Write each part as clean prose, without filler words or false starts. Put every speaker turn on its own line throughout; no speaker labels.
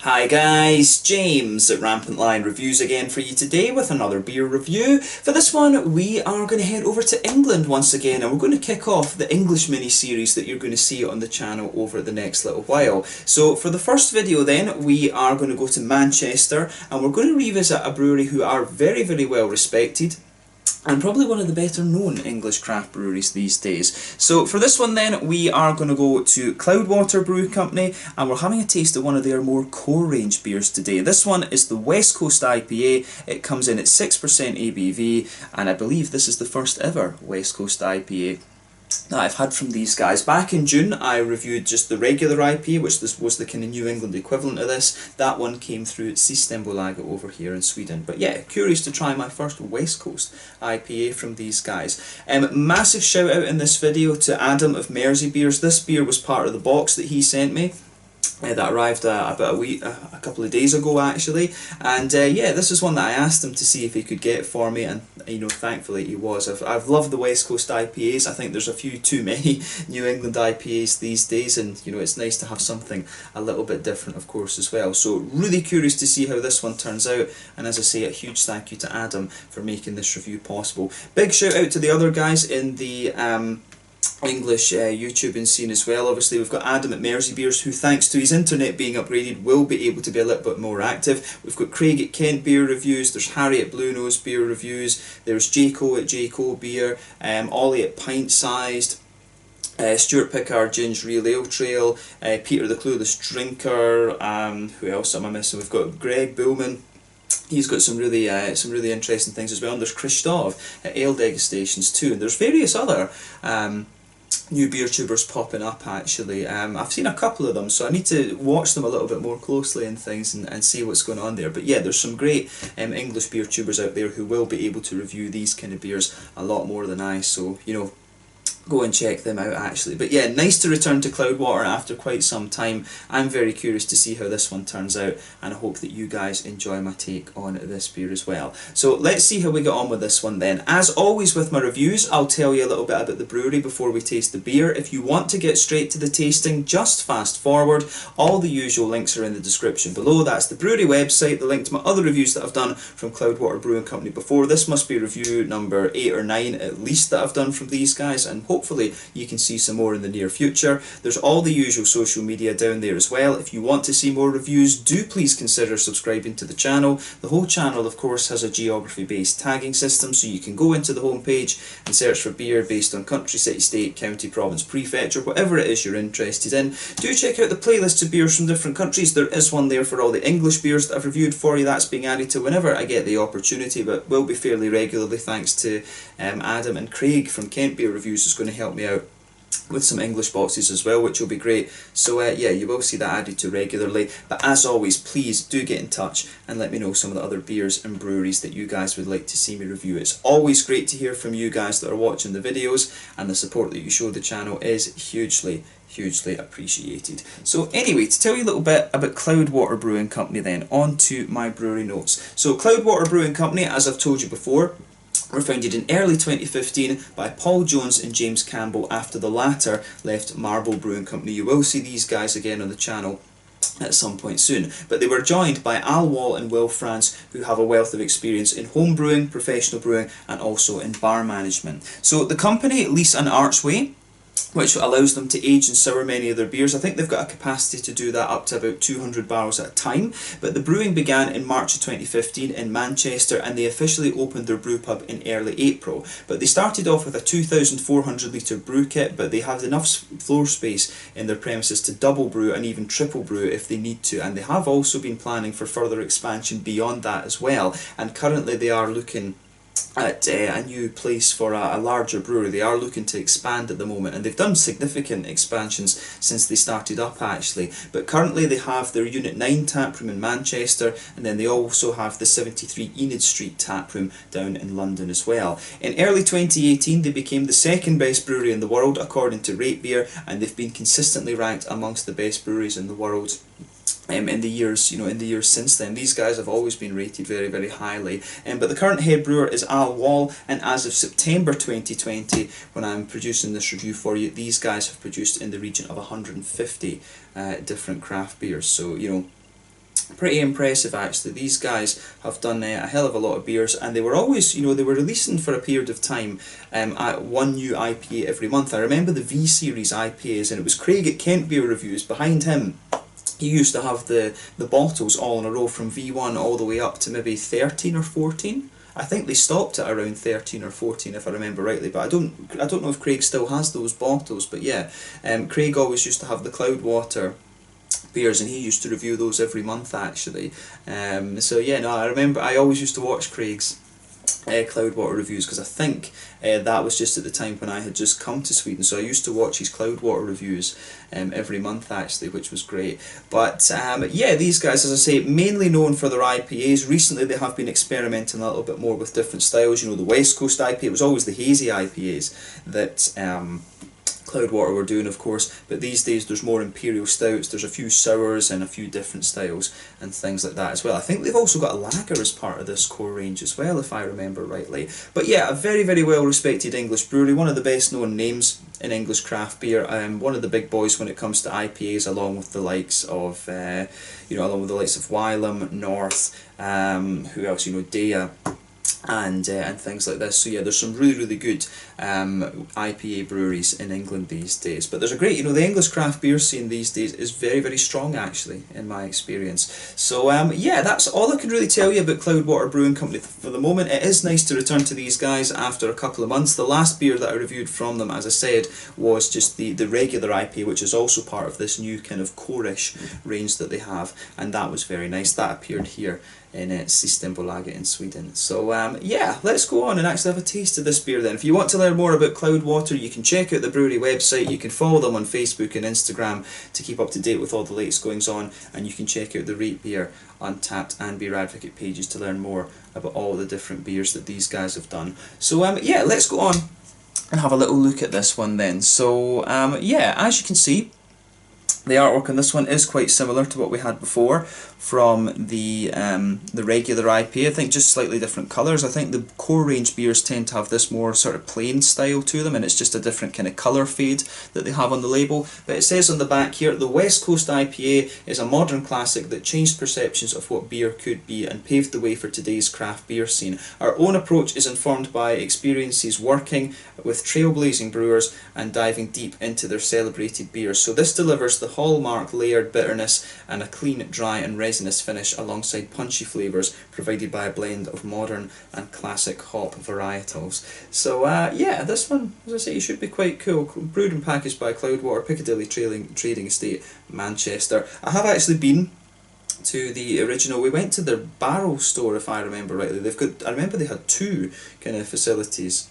Hi guys, James at RampantLionReviews again for you today with another beer review. For this one we are going to head over to England once again, and we're going to kick off the English mini-series that you're going to see on the channel over the next little while. So for the first video then, we are going to go to Manchester and we're going to revisit a brewery who are very, very well respected and probably one of the better known English craft breweries these days. So for this one then, we are going to go to Cloudwater Brew Company and we're having a taste of one of their more core range beers today. This one is the West Coast IPA. It comes in at 6% ABV and I believe this is the first ever West Coast IPA that I've had from these guys. Back in June I reviewed just the regular IPA, which this was the kind of New England equivalent of this. That one came through at Systembolaget over here in Sweden. But yeah, curious to try my first West Coast IPA from these guys. Massive shout out in this video to Adam of Mersey Beers. This beer was part of the box that he sent me. That arrived about a couple of days ago actually, and yeah, this is one that I asked him to see if he could get for me, and you know, thankfully he was. I've loved the West Coast IPAs. I think there's a few too many New England IPAs these days, and you know, it's nice to have something a little bit different of course as well. So really curious to see how this one turns out, and as I say, a huge thank you to Adam for making this review possible. Big shout out to the other guys in the English YouTubing scene as well. Obviously we've got Adam at Mersey Beers, who thanks to his internet being upgraded will be able to be a little bit more active. We've got Craig at Kent Beer Reviews, there's Harry at Blue Nose Beer Reviews, there's Jaco at Jaco Beer, Ollie at Pint Sized, Stuart Pickard Ginger Real Ale Trail, Peter the Clueless Drinker, who else am I missing? We've got Greg Bullman. He's got some really interesting things as well. And there's Christoph at Ale Degustations too, and there's various other new beer tubers popping up actually. I've seen a couple of them, so I need to watch them a little bit more closely and things and see what's going on there. But yeah, there's some great English beer tubers out there who will be able to review these kind of beers a lot more than I, so you know, go and check them out actually. But yeah, nice to return to Cloudwater after quite some time. I'm very curious to see how this one turns out, and I hope that you guys enjoy my take on this beer as well. So let's see how we get on with this one then. As always with my reviews, I'll tell you a little bit about the brewery before we taste the beer. If you want to get straight to the tasting, just fast forward. All the usual links are in the description below. That's the brewery website, the link to my other reviews that I've done from Cloudwater Brewing Company before. This must be review number 8 or 9 at least that I've done from these guys, and hopefully you can see some more in the near future. There's all the usual social media down there as well. If you want to see more reviews, do please consider subscribing to the channel. The whole channel of course has a geography based tagging system, so you can go into the home page and search for beer based on country, city, state, county, province, prefecture, whatever it is you're interested in. Do check out the playlists of beers from different countries. There is one there for all the English beers that I've reviewed for you. That's being added to whenever I get the opportunity, but will be fairly regularly thanks to Adam, and Craig from Kent Beer Reviews is going to help me out with some English boxes as well, which will be great. So yeah, you will see that added to regularly. But as always, please do get in touch and let me know some of the other beers and breweries that you guys would like to see me review. It's always great to hear from you guys that are watching the videos, and the support that you show the channel is hugely appreciated. So anyway, to tell you a little bit about Cloudwater Brewing Company then, on to my brewery notes. So Cloudwater Brewing Company, as I've told you before, were founded in early 2015 by Paul Jones and James Campbell after the latter left Marble Brewing Company. You will see these guys again on the channel at some point soon. But they were joined by Al Wall and Will France, who have a wealth of experience in home brewing, professional brewing, and also in bar management. So the company lease an archway, which allows them to age and sour many of their beers. I think they've got a capacity to do that up to about 200 barrels at a time. But the brewing began in March of 2015 in Manchester, and they officially opened their brew pub in early April. But they started off with a 2,400 litre brew kit, but they have enough floor space in their premises to double brew and even triple brew if they need to. And they have also been planning for further expansion beyond that as well. And currently they are looking at a new place for a larger brewery. They are looking to expand at the moment, and they've done significant expansions since they started up actually. But currently they have their Unit 9 taproom in Manchester, and then they also have the 73 Enid Street taproom down in London as well. In early 2018 they became the second best brewery in the world according to Rate Beer, and they've been consistently ranked amongst the best breweries in the world in the years since then. These guys have always been rated very highly. But the current head brewer is Al Wall, and as of September 2020, when I'm producing this review for you, these guys have produced in the region of 150 different craft beers. So, you know, pretty impressive actually. These guys have done a hell of a lot of beers, and they were always, you know, they were releasing for a period of time one new IPA every month. I remember the V series IPAs, and it was Craig at Kent Beer Reviews. Behind him, he used to have the bottles all in a row from V1 all the way up to maybe 13 or 14. I think they stopped at around 13 or 14 if I remember rightly, but I don't know if Craig still has those bottles. But yeah, Craig always used to have the Cloudwater beers, and he used to review those every month actually. So yeah, no, I remember I always used to watch Craig's Cloudwater reviews, because I think that was just at the time when I had just come to Sweden, so I used to watch his Cloudwater reviews every month actually, which was great. But yeah, these guys, as I say, mainly known for their IPAs. Recently they have been experimenting a little bit more with different styles. You know, the West Coast IPA, it was always the hazy IPAs that Cloudwater were doing, of course, but these days there's more imperial stouts, there's a few sours and a few different styles and things like that as well. I think they've also got a lager as part of this core range as well, if I remember rightly. But yeah, a very, very well respected English brewery, one of the best known names in English craft beer, one of the big boys when it comes to IPAs, along with the likes of along with the likes of Wylam, North, who else, you know, Dea, and things like this. So yeah, there's some really, really good IPA breweries in England these days. But there's a great, you know, the English craft beer scene these days is very, very strong actually, in my experience. So yeah, that's all I can really tell you about Cloudwater Brewing Company for the moment. It is nice to return to these guys after a couple of months. The last beer that I reviewed from them, as I said, was just the regular IPA, which is also part of this new kind of core-ish range that they have, and that was very nice. That appeared here in Systembolaget in Sweden. So yeah, let's go on and actually have a taste of this beer then. If you want to learn more about Cloudwater, you can check out the brewery website, you can follow them on Facebook and Instagram to keep up to date with all the latest goings on, and you can check out the Rate Beer, Untappd and Beer Advocate pages to learn more about all the different beers that these guys have done. So yeah, let's go on and have a little look at this one then. So yeah, as you can see, the artwork on this one is quite similar to what we had before from the regular IPA. I think just slightly different colours. I think the core range beers tend to have this more sort of plain style to them, and it's just a different kind of colour fade that they have on the label. But it says on the back here, the West Coast IPA is a modern classic that changed perceptions of what beer could be and paved the way for today's craft beer scene. Our own approach is informed by experiences working with trailblazing brewers and diving deep into their celebrated beers. So this delivers the hallmark layered bitterness and a clean, dry and resinous finish alongside punchy flavours provided by a blend of modern and classic hop varietals. So yeah, this one, as I say, should be quite cool. Brewed and packaged by Cloudwater, Piccadilly Trading Estate, Manchester. I have actually been to the original. We went to their barrel store, if I remember rightly. I remember they had two kind of facilities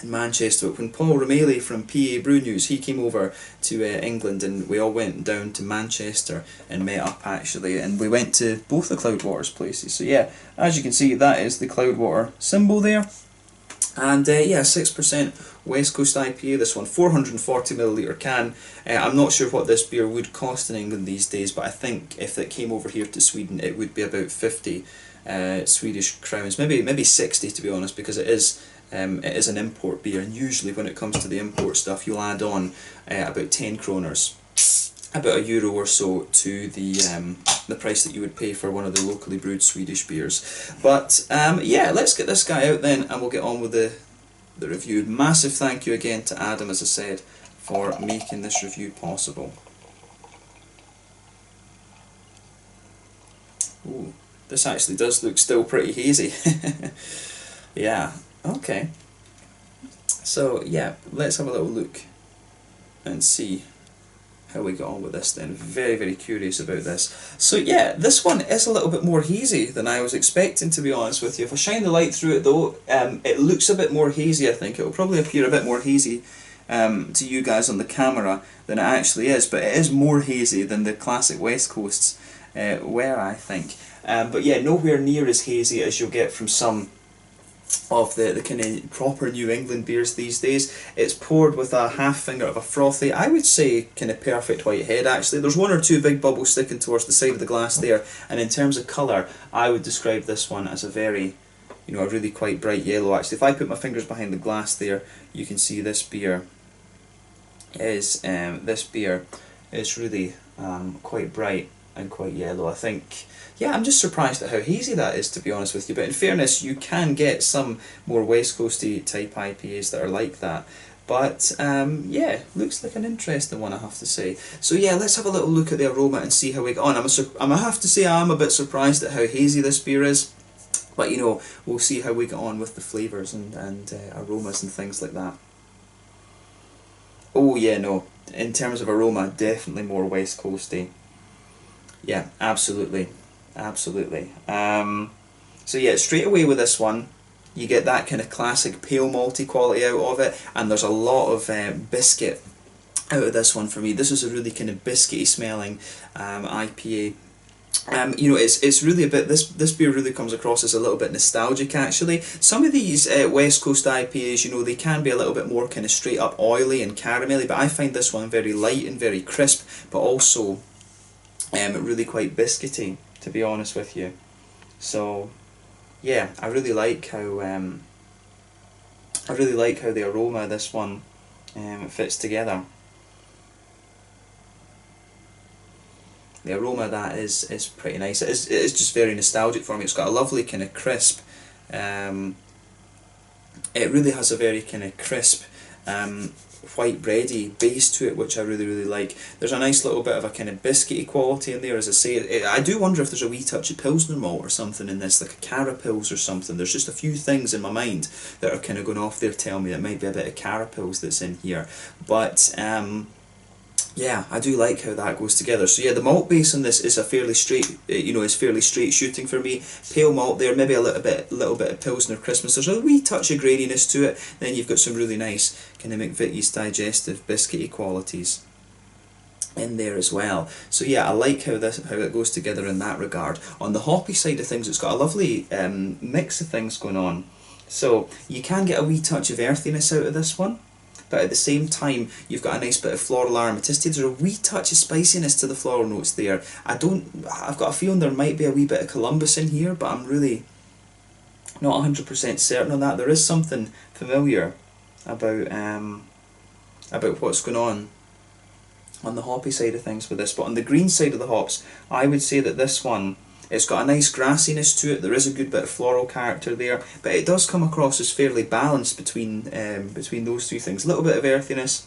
in Manchester. When Paul Romeli from PA Brew News, he came over to England, and we all went down to Manchester and met up actually, and we went to both the Cloudwater's places. So yeah, as you can see, that is the Cloudwater symbol there, and yeah, 6% West Coast IPA, this one, 440ml can. I'm not sure what this beer would cost in England these days, but I think if it came over here to Sweden it would be about 50 Swedish crowns, maybe 60 to be honest, because it is an import beer, and usually when it comes to the import stuff you'll add on about 10 kroners, about €1 or so, to the price that you would pay for one of the locally brewed Swedish beers. But yeah, let's get this guy out then and we'll get on with the review. Massive thank you again to Adam, as I said, for making this review possible. Ooh, this actually does look still pretty hazy. Yeah, okay. So yeah, let's have a little look and see how we got on with this then. Very, very curious about this. So yeah, this one is a little bit more hazy than I was expecting, to be honest with you. If I shine the light through it though, it looks a bit more hazy. I think it will probably appear a bit more hazy to you guys on the camera than it actually is, but it is more hazy than the classic West Coasts were, I think. But yeah, nowhere near as hazy as you'll get from some of the kind of proper New England beers these days. It's poured with a half finger of a frothy, I would say kind of perfect white head actually. There's one or two big bubbles sticking towards the side of the glass there, and in terms of colour I would describe this one as a very, you know, a really quite bright yellow actually. If I put my fingers behind the glass there, you can see this beer is really quite bright and quite yellow. I think, yeah, I'm just surprised at how hazy that is, to be honest with you. But in fairness, you can get some more West Coasty type IPAs that are like that. But yeah, looks like an interesting one, I have to say. So yeah, let's have a little look at the aroma and see how we get on. I have to say I am a bit surprised at how hazy this beer is. But you know, we'll see how we get on with the flavours and aromas and things like that. Oh yeah, no, in terms of aroma, definitely more West Coasty. Yeah, absolutely, absolutely. So yeah, straight away with this one, you get that kind of classic pale malty quality out of it, and there's a lot of biscuit out of this one for me. This is a really kind of biscuity smelling IPA. You know, it's really a bit, this beer really comes across as a little bit nostalgic actually. Some of these West Coast IPAs, you know, they can be a little bit more kind of straight up oily and caramelly, but I find this one very light and very crisp, but also really quite biscuity, to be honest with you. So yeah, I really like how the aroma of this one fits together. The aroma of that is pretty nice. It's just very nostalgic for me. It's got a lovely kind of crisp. It really has a very kind of crisp, white bready base to it, which I really like. There's a nice little bit of a kind of biscuity quality in there, as I say. I do wonder if there's a wee touch of Pilsner malt or something in this, like a Carapils or something. There's just a few things in my mind that are kind of going off there telling me that might be a bit of Carapils that's in here. But yeah, I do like how that goes together. So yeah, the malt base on this is a fairly straight, you know, is fairly straight shooting for me. Pale malt there, maybe a little bit of Pilsner crispness. There's a wee touch of graininess to it. Then you've got some really nice kind of McVitie's digestive biscuity qualities in there as well. So yeah, I like how it goes together in that regard. On the hoppy side of things, it's got a lovely mix of things going on. So you can get a wee touch of earthiness out of this one, but at the same time you've got a nice bit of floral aromaticity. There's a wee touch of spiciness to the floral notes there. I've got a feeling there might be a wee bit of Columbus in here, but I'm really not 100% certain on that. There is something familiar about what's going on the hoppy side of things with this. But on the green side of the hops, I would say that this one, it's got a nice grassiness to it. There is a good bit of floral character there, but it does come across as fairly balanced between those two things. A little bit of earthiness,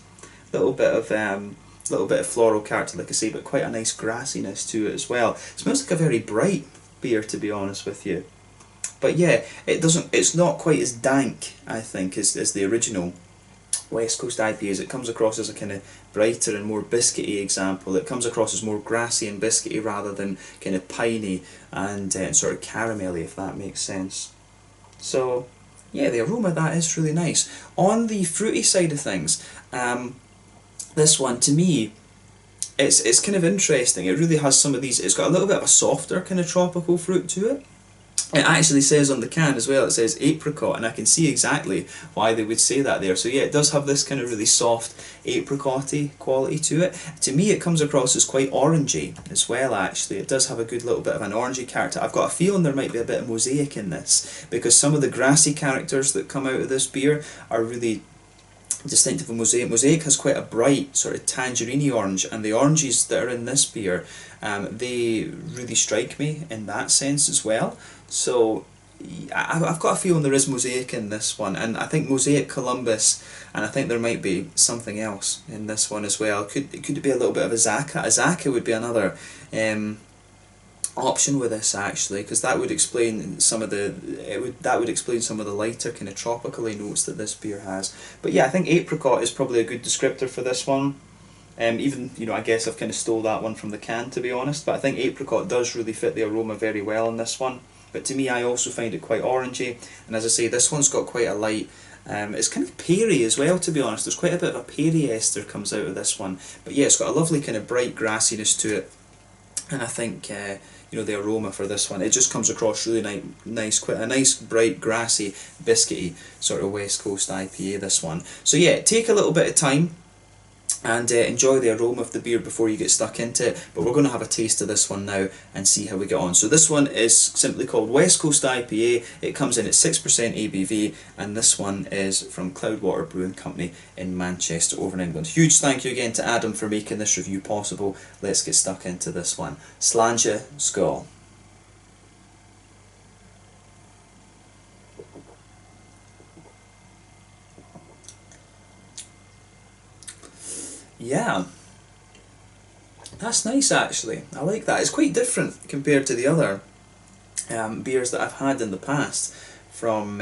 a little bit of floral character, like I say, but quite a nice grassiness to it as well. It smells like a very bright beer, to be honest with you. But yeah, it's not quite as dank, I think, as the original West Coast IPAs. It comes across as a kind of brighter and more biscuity example. It comes across as more grassy and biscuity rather than kind of piney and sort of caramelly, if that makes sense. So yeah, the aroma of that is really nice. On the fruity side of things, this one to me, it's kind of interesting. It really has some of these, it's got a little bit of a softer kind of tropical fruit to it. It actually says on the can as well, it says apricot, and I can see exactly why they would say that there. So yeah, it does have this kind of really soft apricot-y quality to it. To me it comes across as quite orangey as well actually. It does have a good little bit of an orangey character. I've got a feeling there might be a bit of mosaic in this, because some of the grassy characters that come out of this beer are really distinctive of Mosaic. Mosaic has quite a bright sort of tangerine orange, and the oranges that are in this beer, they really strike me in that sense as well. So I've got a feeling there is Mosaic in this one, and I think Mosaic, Columbus, and I think there might be something else in this one as well. Could it be a little bit of Azaka? Azaka would be another option with this actually, because that would explain some of the lighter kind of tropically notes that this beer has. But yeah, I think apricot is probably a good descriptor for this one. Even, you know, I guess I've kind of stole that one from the can, to be honest, but I think apricot does really fit the aroma very well in this one. But to me, I also find it quite orangey, and as I say, this one's got quite a light, it's kind of peary as well, to be honest. There's quite a bit of a peary ester comes out of this one. But yeah, it's got a lovely kind of bright grassiness to it, and I think you know, the aroma for this one, it just comes across really nice, quite a nice bright grassy biscuity sort of West Coast IPA, this one. So yeah, take a little bit of time and enjoy the aroma of the beer before you get stuck into it. But we're going to have a taste of this one now and see how we get on. So this one is simply called West Coast IPA. It comes in at 6% ABV, and this one is from Cloudwater Brewing Company in Manchester over in England. Huge thank you again to Adam for making this review possible. Let's get stuck into this one. Slàinte Skål. Yeah, that's nice actually. I like that. It's quite different compared to the other beers that I've had in the past from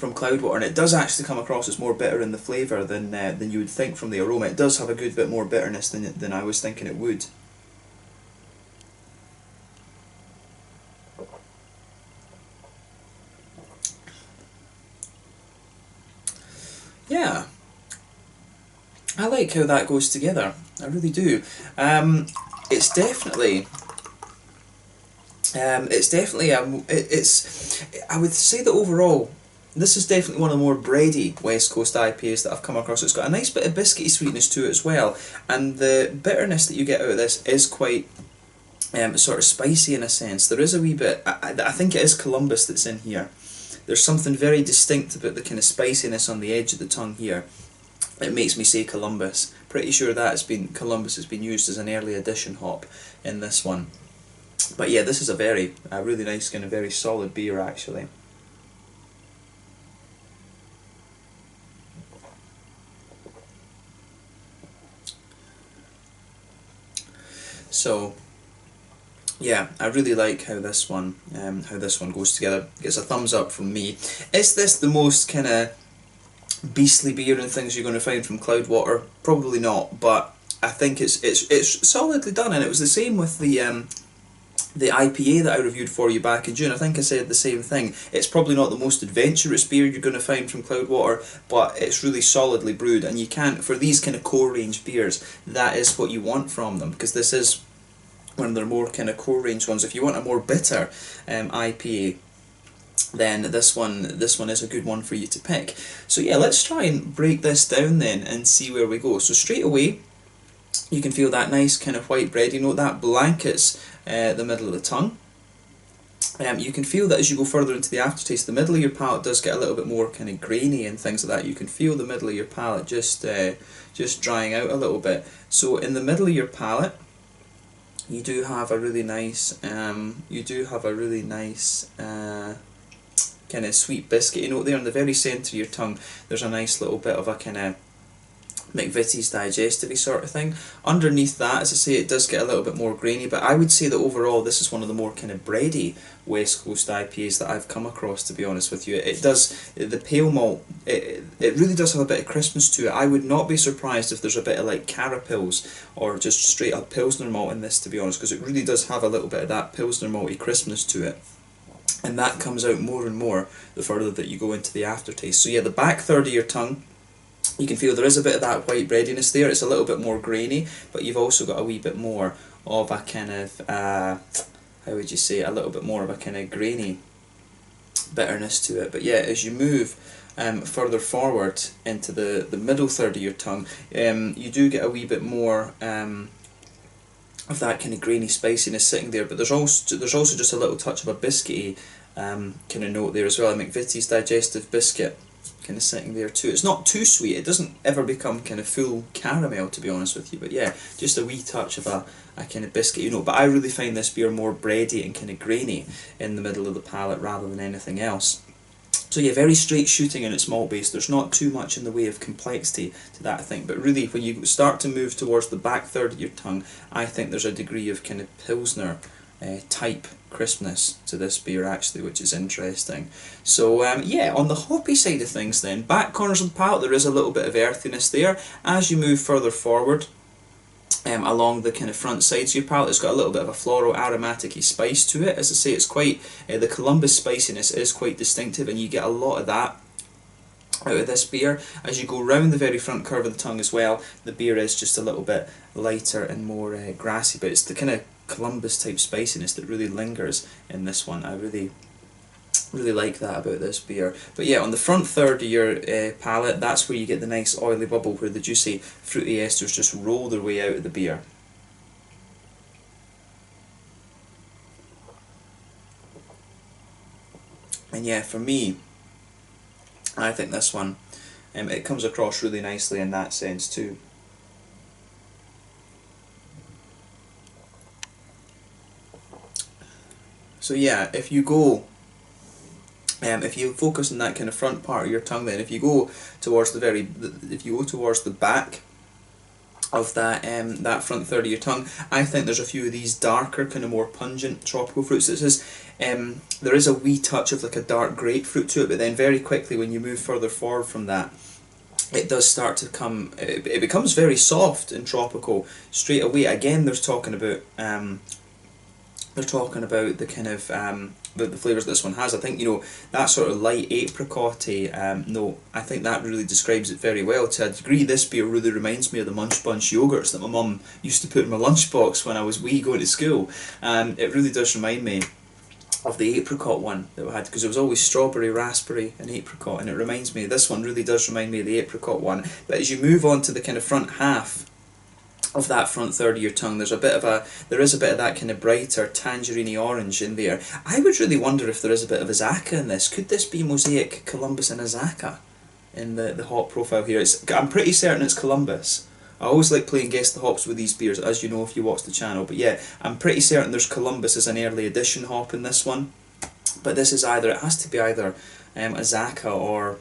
Cloudwater, and it does actually come across as more bitter in the flavour than you would think from the aroma. It does have a good bit more bitterness than I was thinking it would. Yeah, I like how that goes together. I really do. It's definitely. I would say that overall, this is definitely one of the more bready West Coast IPAs that I've come across. It's got a nice bit of biscuity sweetness to it as well, and the bitterness that you get out of this is quite sort of spicy in a sense. There is a wee bit. I think it is Columbus that's in here. There's something very distinct about the kind of spiciness on the edge of the tongue here. It makes me say Columbus. Pretty sure Columbus has been used as an early addition hop in this one. But yeah, this is a really nice kind of very solid beer actually. So yeah, I really like how this one goes together. Gets a thumbs up from me. Is this the most kind of beastly beer and things you're going to find from Cloudwater? Probably not, but I think it's solidly done, and it was the same with the IPA that I reviewed for you back in June. I think I said the same thing. It's probably not the most adventurous beer you're going to find from Cloudwater, but it's really solidly brewed, and you can't, for these kind of core range beers, that is what you want from them, because this is one of their more kind of core range ones. If you want a more bitter IPA, then this one is a good one for you to pick. So yeah, let's try and break this down then and see where we go. So straight away, you can feel that nice kind of white bready note that blankets the middle of the tongue. You can feel that as you go further into the aftertaste, the middle of your palate does get a little bit more kind of grainy and things like that. You can feel the middle of your palate just drying out a little bit. So in the middle of your palate, you do have a really nice kind of sweet biscuity note there. In the very centre of your tongue, there's a nice little bit of a kind of McVitie's digestive sort of thing. Underneath that, as I say, it does get a little bit more grainy, but I would say that overall this is one of the more kind of bready West Coast IPAs that I've come across, to be honest with you. It does, the pale malt, it really does have a bit of crispness to it. I would not be surprised if there's a bit of like Carapils or just straight up Pilsner malt in this, to be honest, because it really does have a little bit of that Pilsner malty crispness to it. And that comes out more and more the further that you go into the aftertaste. So yeah, the back third of your tongue, you can feel there is a bit of that white breadiness there. It's a little bit more grainy, but you've also got a wee bit more of a kind of, how would you say, a little bit more of a kind of grainy bitterness to it. But yeah, as you move further forward into the middle third of your tongue, you do get a wee bit more of that kind of grainy spiciness sitting there, but there's also just a little touch of a biscuity kind of note there as well. A McVitie's digestive biscuit kind of sitting there too. It's not too sweet, it doesn't ever become kind of full caramel, to be honest with you, but yeah, just a wee touch of a kind of biscuity note. But I really find this beer more bready and kind of grainy in the middle of the palate rather than anything else. So yeah, very straight shooting in its malt base. There's not too much in the way of complexity to that, I think, but really when you start to move towards the back third of your tongue, I think there's a degree of kind of Pilsner type crispness to this beer actually, which is interesting. So yeah, on the hoppy side of things then, back corners of the palate, there is a little bit of earthiness there. As you move further forward along the kind of front sides of your palate, it's got a little bit of a floral aromatic-y spice to it. As I say, it's quite, the Columbus spiciness is quite distinctive, and you get a lot of that out of this beer. As you go round the very front curve of the tongue as well, the beer is just a little bit lighter and more grassy, but it's the kind of Columbus type spiciness that really lingers in this one. I really Really like that about this beer. But yeah, on the front third of your palate, that's where you get the nice oily bubble where the juicy fruity esters just roll their way out of the beer. And yeah, for me, I think this one, it comes across really nicely in that sense too. So yeah, if you go, if you focus on that kind of front part of your tongue, then if you go towards if you go towards the back of that front third of your tongue, I think there's a few of these darker, kind of more pungent tropical fruits. There is a wee touch of like a dark grapefruit to it, but then very quickly when you move further forward from that, it does start to come. It becomes very soft and tropical straight away. Again, they're talking about the kind of the flavours this one has. I think, you know, that sort of light apricot-y note, I think that really describes it very well. To a degree, this beer really reminds me of the Munch Bunch yogurts that my mum used to put in my lunchbox when I was wee going to school. It really does remind me of the apricot one that we had, because it was always strawberry, raspberry and apricot, and it reminds me, this one really does remind me of the apricot one. But as you move on to the kind of front half of that front third of your tongue, there is a bit of that kind of brighter tangerine orange in there. I would really wonder if there is a bit of Azacca in this. Could this be Mosaic, Columbus and Azacca in the hop profile here? I'm pretty certain it's Columbus. I always like playing Guess the Hops with these beers, as you know if you watch the channel. But yeah, I'm pretty certain there's Columbus as an early edition hop in this one. But this is it has to be either Azacca or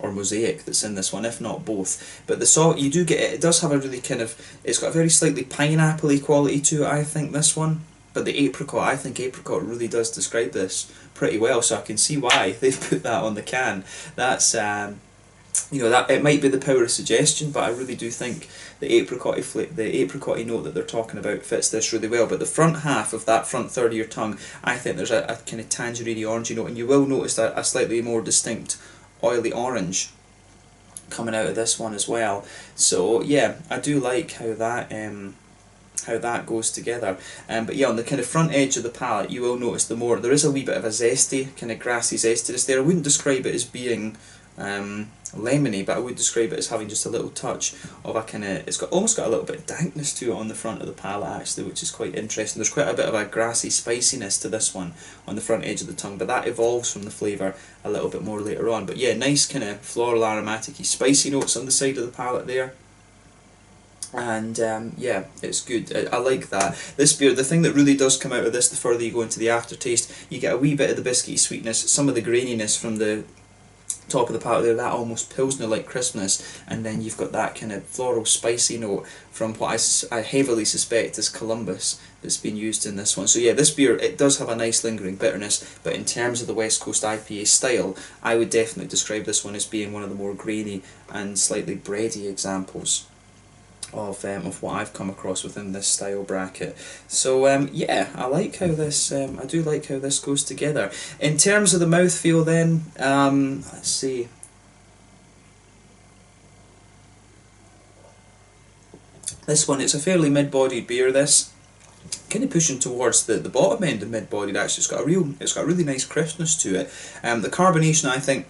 Mosaic that's in this one, if not both. But the salt, you do get it does have a really kind of, it's got a very slightly pineapple-y quality to it, I think, this one. But the apricot, I think apricot really does describe this pretty well, so I can see why they've put that on the can. That's you know, that it might be the power of suggestion, but I really do think the apricot-y note that they're talking about fits this really well. But the front half of that front third of your tongue, I think there's a kind of tangerine orangey note, and you will notice that a slightly more distinct oily orange coming out of this one as well. So yeah, I do like how that goes together. But yeah, on the kind of front edge of the palate, you will notice there is a wee bit of a zesty, kind of grassy zestiness there. I wouldn't describe it as being lemony, but I would describe it as having just a little touch of a kind of, it's almost got a little bit of dankness to it on the front of the palate actually, which is quite interesting. There's quite a bit of a grassy spiciness to this one on the front edge of the tongue, but that evolves from the flavour a little bit more later on. But yeah, nice kind of floral aromatic-y spicy notes on the side of the palate there. And yeah, it's good. I like that. This beer, the thing that really does come out of this the further you go into the aftertaste, you get a wee bit of the biscuity sweetness, some of the graininess from the top of the palate there, that almost pilsner-like crispness, and then you've got that kind of floral spicy note from what I heavily suspect is Columbus that's been used in this one. So yeah, this beer, it does have a nice lingering bitterness, but in terms of the West Coast IPA style, I would definitely describe this one as being one of the more grainy and slightly bready examples of what I've come across within this style bracket. So yeah, I like how this, I do like how this goes together. In terms of the mouthfeel then, let's see. This one, it's a fairly mid-bodied beer, this. Kind of pushing towards the bottom end of mid-bodied actually. It's got a really nice crispness to it. The carbonation, I think,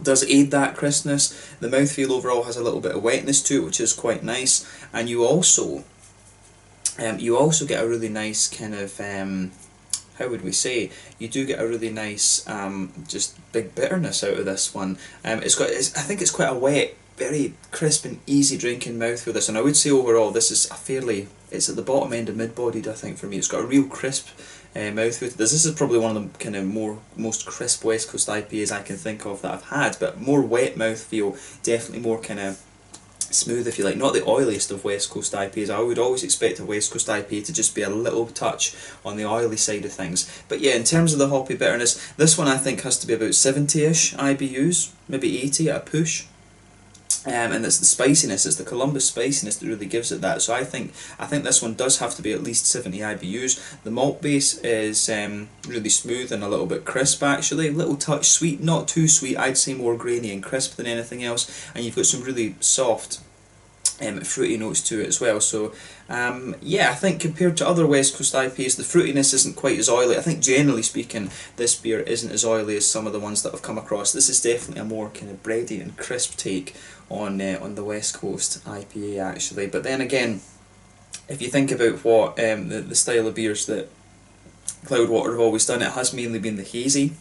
does aid that crispness. The mouthfeel overall has a little bit of wetness to it, which is quite nice, and you also get a really nice kind of how would we say, you do get a really nice just big bitterness out of this one. I think it's quite a wet, very crisp and easy drinking mouthfeel, this, and I would say overall this is it's at the bottom end of mid-bodied, I think, for me. It's got a real crisp mouthfeel. This is probably one of the kind of most crisp West Coast IPAs I can think of that I've had, but more wet mouthfeel, definitely more kind of smooth, if you like. Not the oiliest of West Coast IPAs. I would always expect a West Coast IPA to just be a little touch on the oily side of things. But yeah, in terms of the hoppy bitterness, this one I think has to be about 70-ish IBUs, maybe 80 at a push. And it's the spiciness, it's the Columbus spiciness that really gives it that. So I think this one does have to be at least 70 IBUs. The malt base is really smooth and a little bit crisp actually. A little touch sweet, not too sweet, I'd say more grainy and crisp than anything else. And you've got some really soft fruity notes to it as well. So yeah, I think compared to other West Coast IPAs, the fruitiness isn't quite as oily. I think generally speaking, this beer isn't as oily as some of the ones that I've come across. This is definitely a more kind of bready and crisp take on the West Coast IPA actually. But then again, if you think about what the style of beers that Cloudwater have always done, it has mainly been the hazy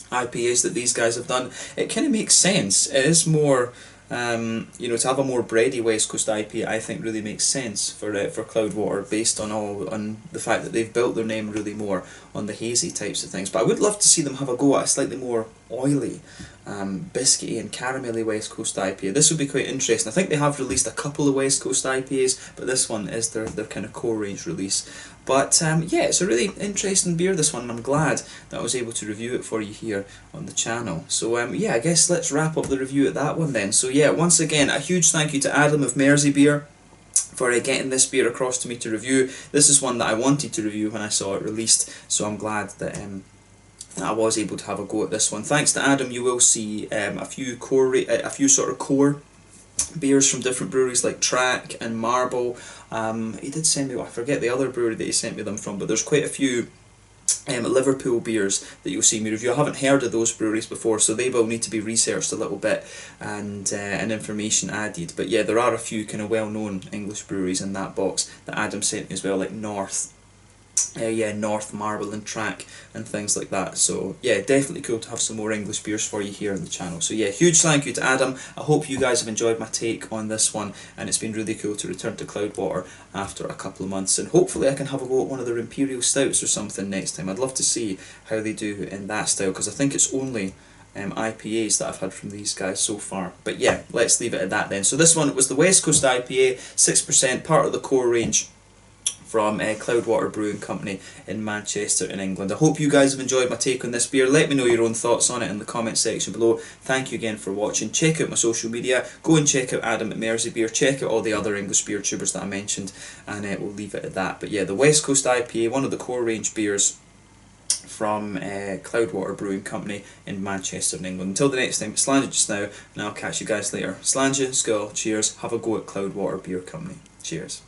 IPAs that these guys have done. It kind of makes sense. It is more, you know, to have a more bready West Coast IPA, I think really makes sense for Cloudwater, based on the fact that they've built their name really more on the hazy types of things. But I would love to see them have a go at a slightly more oily, biscuity and caramelly West Coast IPA. This would be quite interesting. I think they have released a couple of West Coast IPAs, but this one is their kind of core range release. But yeah, it's a really interesting beer, this one, and I'm glad that I was able to review it for you here on the channel. So yeah, I guess let's wrap up the review at that one then. So yeah, once again, a huge thank you to Adam of Mersey Beer for getting this beer across to me to review. This is one that I wanted to review when I saw it released, so I'm glad that I was able to have a go at this one. Thanks to Adam, you will see a few sort of core beers from different breweries like Track and Marble. He did send me, I forget the other brewery that he sent me them from, but there's quite a few Liverpool beers that you'll see me review. I haven't heard of those breweries before, so they will need to be researched a little bit and information added. But yeah, there are a few kind of well-known English breweries in that box that Adam sent me as well, like North, Marble and Track and things like that. So yeah, definitely cool to have some more English beers for you here on the channel. So yeah, huge thank you to Adam. I hope you guys have enjoyed my take on this one, and it's been really cool to return to Cloudwater after a couple of months, and hopefully I can have a go at one of their Imperial Stouts or something next time. I'd love to see how they do in that style, because I think it's only IPAs that I've had from these guys so far. But yeah, let's leave it at that then. So this one was the West Coast IPA, 6%, part of the core range from Cloudwater Brewing Company in Manchester in England. I hope you guys have enjoyed my take on this beer. Let me know your own thoughts on it in the comment section below. Thank you again for watching. Check out my social media. Go and check out Adam at Mersey Beer. Check out all the other English beer tubers that I mentioned, and we'll leave it at that. But yeah, the West Coast IPA, one of the core range beers from Cloudwater Brewing Company in Manchester in England. Until the next time, it's Slanja just now, and I'll catch you guys later. Slanja, skull, cheers, have a go at Cloudwater Beer Company. Cheers.